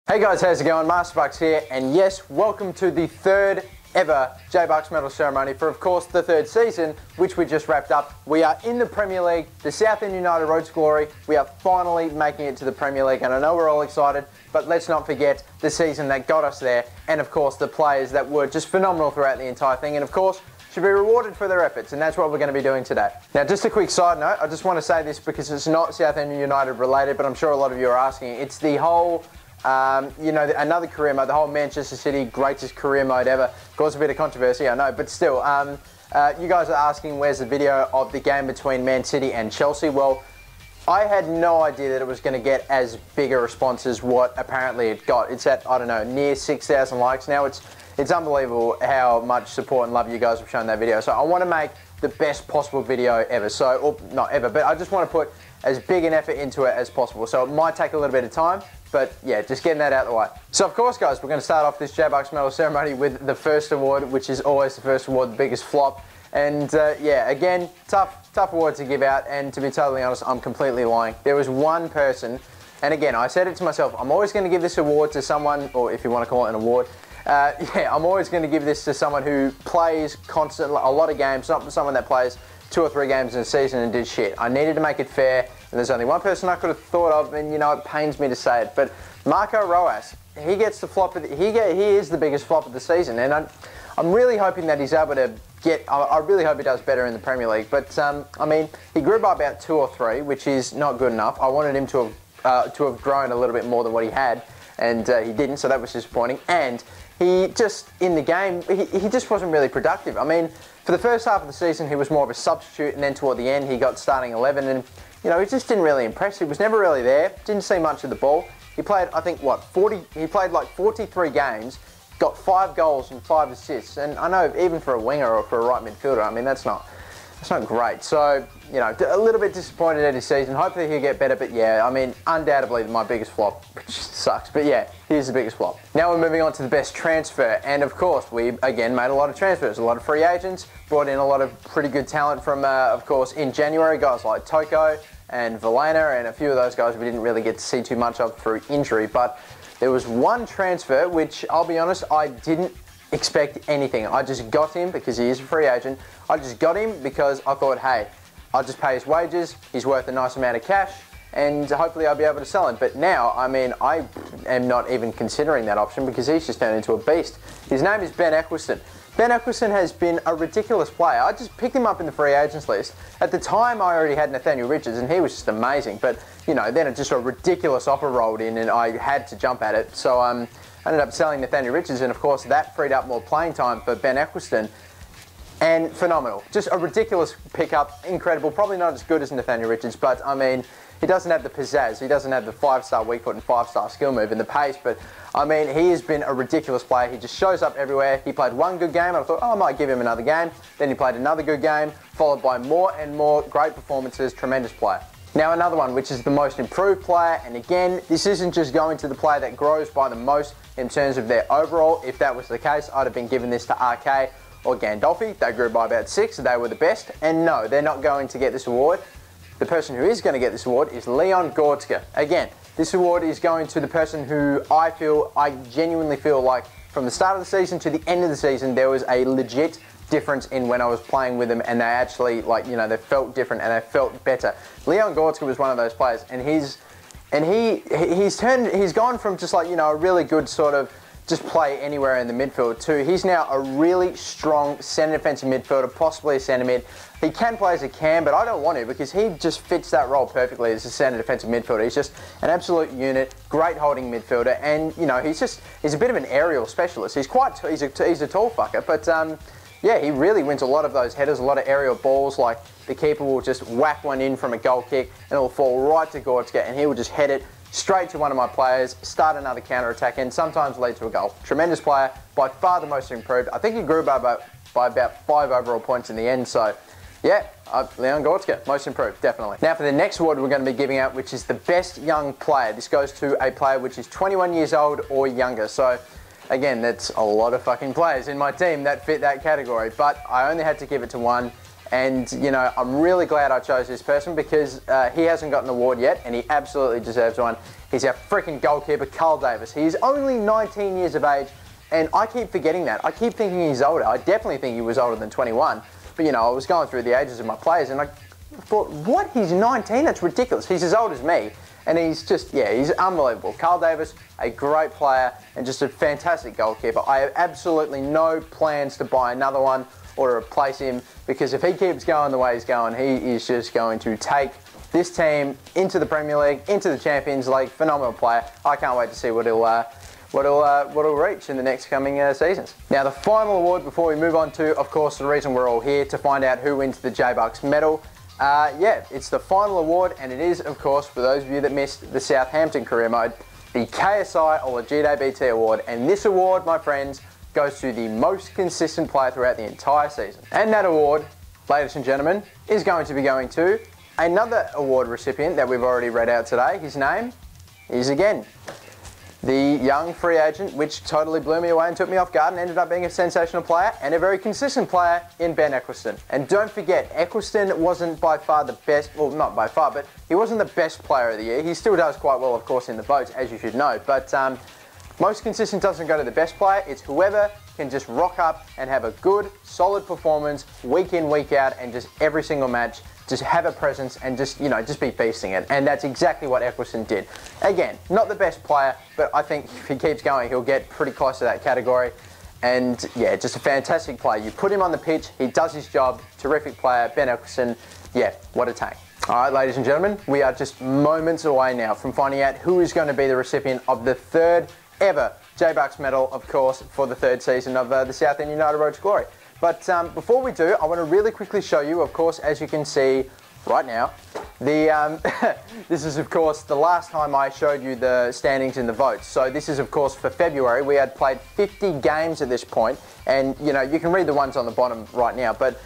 Hey guys, how's it going? Masterbucks here, and yes, welcome to the third ever J-Bucks medal ceremony for, of course, the third season, which we just wrapped up. We are in the Premier League, the Southend United Road to Glory. We are finally making it to the Premier League, and I know we're all excited, but let's not forget the season that got us there, and of course the players that were just phenomenal throughout the entire thing, and of course should be rewarded for their efforts, and that's what we're going to be doing today. Now, just a quick side note, I just want to say this because it's not Southend United related, but I'm sure a lot of you are asking. It's the whole another career mode, the whole Manchester City greatest career mode ever. Caused a bit of controversy, I know, but still, you guys are asking where's the video of the game between Man City and Chelsea. Well, I had no idea that it was going to get as big a response as what apparently it got. It's at, I don't know, near 6,000 likes now. It's unbelievable how much support and love you guys have shown that video. So I want to make the best possible video ever. So, or not ever, but I just want to put as big an effort into it as possible. So it might take a little bit of time, but yeah, just getting that out of the way. So of course, guys, we're going to start off this J-Bucks medal ceremony with the first award, which is always the first award, the biggest flop. And yeah, again, tough award to give out. And to be totally honest, I'm completely lying. There was one person, and again, I said it to myself, I'm always going to give this award to someone, or if you want to call it an award, yeah, I'm always going to give this to someone who plays constantly, a lot of games, not someone that plays 2 or 3 games in a season and did shit. I needed to make it fair, and there's only one person I could have thought of, and you know, it pains me to say it, but Marco Roas, he gets the flop of he is the biggest flop of the season, and I'm really hoping that he's able to get, I really hope he does better in the Premier League, but I mean, he grew by about 2 or 3, which is not good enough. I wanted him to have grown a little bit more than what he had, and he didn't, so that was disappointing. And he just, in the game, he just wasn't really productive. I mean, for the first half of the season, he was more of a substitute, and then toward the end, he got starting 11, and, you know, he just didn't really impress. He was never really there, didn't see much of the ball. He played, I think, what, he played like 43 games, got 5 goals and 5 assists, and I know, even for a winger or for a right midfielder, I mean, that's not great. So, you know, a little bit disappointed at his season. Hopefully he'll get better, but yeah, I mean, undoubtedly my biggest flop, which sucks, but yeah, here's the biggest flop. Now we're moving on to the best transfer, and of course, we again made a lot of transfers, a lot of free agents, brought in a lot of pretty good talent from, of course, in January, guys like Toko and Valena, and a few of those guys we didn't really get to see too much of through injury, but there was one transfer which, I'll be honest, I didn't expect anything. I just got him because he is a free agent. I just got him because I thought, hey, I'll just pay his wages, he's worth a nice amount of cash, and hopefully I'll be able to sell him. But now, I mean, I am not even considering that option because he's just turned into a beast. His name is Ben Eccleston. Ben Eccleston has been a ridiculous player. I just picked him up in the free agents list. At the time, I already had Nathaniel Richards, and he was just amazing. But, you know, then just a ridiculous offer rolled in, and I had to jump at it. So I ended up selling Nathaniel Richards, and of course, that freed up more playing time for Ben Eccleston. And phenomenal. Just a ridiculous pickup, incredible. Probably not as good as Nathaniel Richards, but I mean, he doesn't have the pizzazz. He doesn't have the 5-star weak foot and 5-star skill move and the pace, but I mean, he has been a ridiculous player. He just shows up everywhere. He played one good game, and I thought, oh, I might give him another game. Then he played another good game, followed by more and more great performances. Tremendous player. Now another one, which is the most improved player, and again, this isn't just going to the player that grows by the most in terms of their overall. If that was the case, I'd have been giving this to RK or Gandolfi. They grew by about 6, they were the best, and no, they're not going to get this award. The person who is going to get this award is Leon Goretzka. Again, this award is going to the person who I genuinely feel like from the start of the season to the end of the season, there was a legit difference in when I was playing with them, and they actually, like, you know, they felt different and they felt better. Leon Goretzka was one of those players, and he's gone from just like, you know, a really good sort of just play anywhere in the midfield to he's now a really strong centre defensive midfielder, possibly a centre mid. He can play as a cam, but I don't want to because he just fits that role perfectly as a centre defensive midfielder. He's just an absolute unit, great holding midfielder, and you know, he's a bit of an aerial specialist. He's a tall fucker, but yeah, he really wins a lot of those headers, a lot of aerial balls. Like the keeper will just whack one in from a goal kick, and it'll fall right to Goretzka, and he will just head it straight to one of my players, start another counter-attack, and sometimes lead to a goal. Tremendous player, by far the most improved. I think he grew by about 5 overall points in the end, so yeah, Leon Goretzka, most improved, definitely. Now for the next award we're going to be giving out, which is the best young player. This goes to a player which is 21 years old or younger, so again, that's a lot of fucking players in my team that fit that category, but I only had to give it to one. And, you know, I'm really glad I chose this person because he hasn't got an award yet, and he absolutely deserves one. He's our freaking goalkeeper, Carl Davis. He is only 19 years of age, and I keep forgetting that. I keep thinking he's older. I definitely think he was older than 21. But, you know, I was going through the ages of my players, and I thought, what? He's 19? That's ridiculous. He's as old as me. And he's just, yeah, he's unbelievable. Carl Davis, a great player and just a fantastic goalkeeper. I have absolutely no plans to buy another one or to replace him, because if he keeps going the way he's going, he is just going to take this team into the Premier League, into the Champions League. Phenomenal player. I can't wait to see what he'll reach in the next coming seasons. Now, the final award before we move on to, of course, the reason we're all here, to find out who wins the J-Bucks medal. Yeah, it's the final award, and it is, of course, for those of you that missed the Southampton career mode, the KSIOlajideBT award. And this award, my friends, goes to the most consistent player throughout the entire season. And that award, ladies and gentlemen, is going to be going to another award recipient that we've already read out today. His name is, again, the young free agent, which totally blew me away and took me off guard and ended up being a sensational player and a very consistent player in Ben Eccleston. And don't forget, Eccleston wasn't by far the best, well, not by far, but he wasn't the best player of the year. He still does quite well, of course, in the votes, as you should know. But most consistent doesn't go to the best player. It's whoever can just rock up and have a good, solid performance week in, week out, and just every single match, just have a presence and just, you know, just be beasting it. And that's exactly what Eccleston did. Again, not the best player, but I think if he keeps going, he'll get pretty close to that category. And yeah, just a fantastic player. You put him on the pitch, he does his job. Terrific player, Ben Eccleston. Yeah, what a tank. All right, ladies and gentlemen, we are just moments away now from finding out who is going to be the recipient of the third ever J-Bucks medal, of course, for the third season of the Southend United Road to Glory. But before we do, I want to really quickly show you, of course, as you can see right now, this is, of course, the last time I showed you the standings in the votes. So this is, of course, for February. We had played 50 games at this point, and, you know, you can read the ones on the bottom right now, but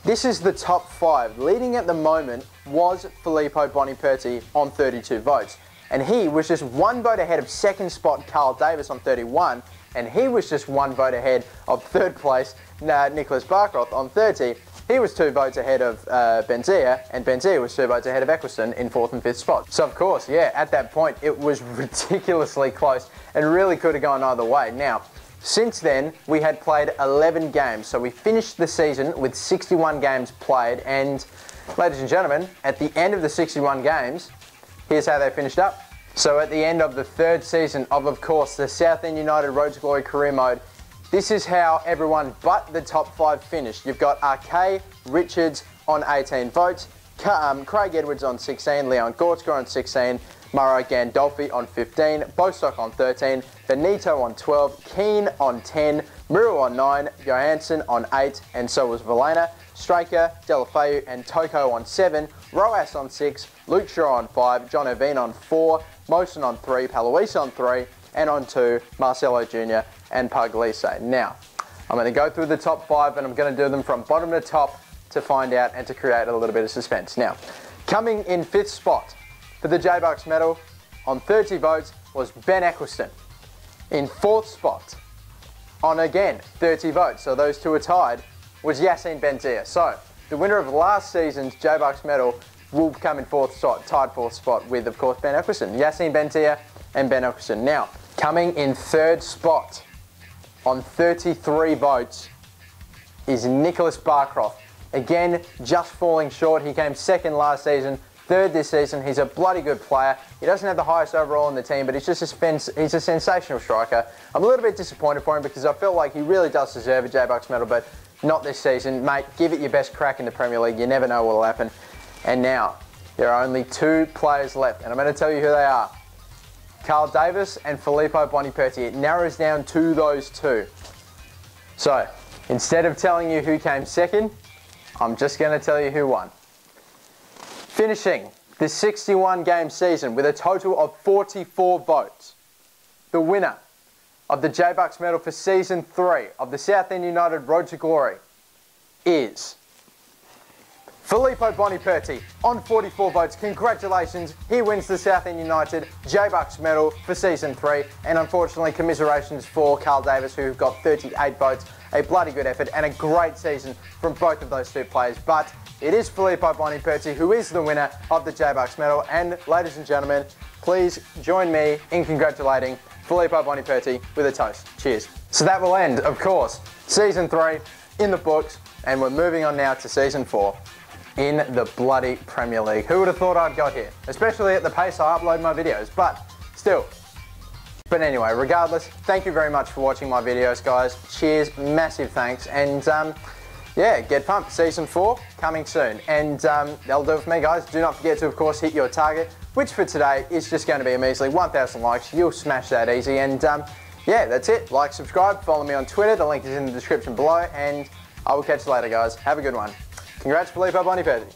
this is the top 5. Leading at the moment was Filippo Boniperti on 32 votes. And he was just 1 vote ahead of second spot Carl Davis on 31, and he was just 1 vote ahead of third place Nicholas Barcroft on 30. He was 2 votes ahead of Benzia, and Benzia was 2 votes ahead of Eccleston in 4th and 5th spot. So of course, yeah, at that point it was ridiculously close and really could have gone either way. Now, since then we had played 11 games, so we finished the season with 61 games played, and ladies and gentlemen, at the end of the 61 games, here's how they finished up. So at the end of the third season of course, the Southend United Road to Glory career mode, this is how everyone but the top 5 finished. You've got RK Richards on 18 votes, Craig Edwards on 16, Leon Gortzka on 16, Murray Gandolfi on 15, Bostock on 13, Benito on 12, Keane on 10, Miro on 9, Johansson on 8, and so was Valena, Straker, Delafeu and Toko on 7, Roas on 6, Luke Shaw on 5, John Irvine on 4, Mosen on 3, Paloise on 3, and on 2, Marcelo Jr. and Puglisi. Now, I'm going to go through the top 5 and I'm going to do them from bottom to top to find out and to create a little bit of suspense. Now, coming in 5th spot for the J-Bucks medal on 30 votes was Ben Eccleston. In 4th spot, on again 30 votes, so those two are tied, was Yassine Benzia. So, the winner of last season's J-Bucks medal will come in 4th spot, tied 4th spot with, of course, Ben Eccleston. Yassine Benzia and Ben Eccleston. Now, coming in 3rd spot on 33 votes is Nicholas Barcroft. Again, just falling short. He came 2nd last season, 3rd this season. He's a bloody good player. He doesn't have the highest overall in the team, but he's just he's a sensational striker. I'm a little bit disappointed for him because I feel like he really does deserve a J-Bucks medal, but not this season. Mate, give it your best crack in the Premier League. You never know what will happen. And now, there are only 2 players left, and I'm going to tell you who they are. Carl Davis and Filippo Boniperti. It narrows down to those 2. So, instead of telling you who came 2nd, I'm just going to tell you who won. Finishing the 61-game season with a total of 44 votes, the winner of the J-Bucks medal for Season 3 of the Southend United Road to Glory is Filippo Boniperti on 44 votes. Congratulations, he wins the Southend United J-Bucks medal for Season 3, and unfortunately commiserations for Carl Davis, who got 38 votes. A bloody good effort and a great season from both of those 2 players, but it is Filippo Boniperti who is the winner of the J-Bucks medal, and ladies and gentlemen, please join me in congratulating Filippo Boniperti with a toast. Cheers. So that will end, of course, Season 3 in the books, and we're moving on now to Season 4 in the bloody Premier League. Who would have thought I'd got here? Especially at the pace I upload my videos, but still. But anyway, regardless, thank you very much for watching my videos, guys. Cheers, massive thanks, and yeah, get pumped. Season 4 coming soon, and that'll do it for me, guys. Do not forget to, of course, hit your target, which for today is just going to be a measly 1,000 likes. You'll smash that easy, and yeah, that's it. Like, subscribe, follow me on Twitter. The link is in the description below, and I will catch you later, guys. Have a good one. Congrats, Filippo Boniperti.